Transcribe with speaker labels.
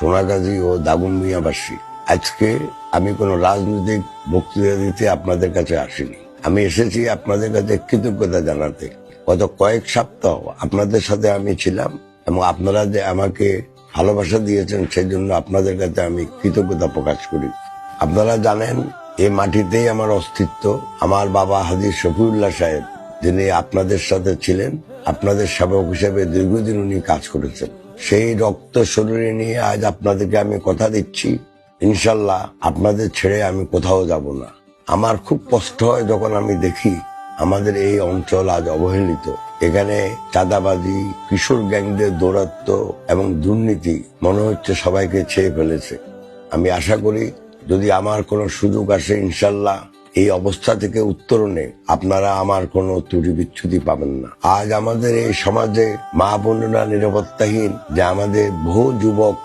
Speaker 1: সোনাগাজী ও দাগনভূঞাবাসী। আজকে আমি কোনো রাজনৈতিক বক্তৃতা দিতে আপনাদের কাছে আসিনি। আমি এসেছি আপনাদের কাছে কৃতজ্ঞতা জানাতে। গত কয়েক সপ্তাহ আপনাদের সাথে আমি ছিলাম এবং আপনারা যে আমাকে ভালোবাসা দিয়েছেন সেজন্য আপনাদের কাছে আমি কৃতজ্ঞতা প্রকাশ করি। আপনারা জানেন এই মাটিতেই আমার অস্তিত্ব। আমার বাবা হাজী শফিউল্লাহ সাহেব, যিনি আপনাদের সাথে ছিলেন, আপনাদের সেবক হিসেবে দীর্ঘদিন উনি কাজ করেছেন। সেই রক্ত শরীরে নিয়ে আজ আপনাদেরকে আমি কথা দিচ্ছি, ইনশাল্লাহ আপনাদের ছেড়ে আমি কোথাও যাব না। আমার খুব কষ্ট হয় যখন আমি দেখি আমাদের এই অঞ্চল আজ অবহেলিত। এখানে চাঁদাবাজি, কিশোর গ্যাংদের দৌরাত্ম্য এবং দুর্নীতি মনে হচ্ছে সবাইকে ছেয়ে ফেলেছে। আমি আশা করি যদি আমার কোনো সুযোগ আসে, ইনশাল্লাহ এই অবস্থা থেকে উত্তরণে আপনারা আমার কোনো ত্রুটি বিচ্ছুতি পাবেন না। আজ আমাদের এই সমাজে মা বোনেরা নিরাপত্তাহীন, যে আমাদের বহু যুবক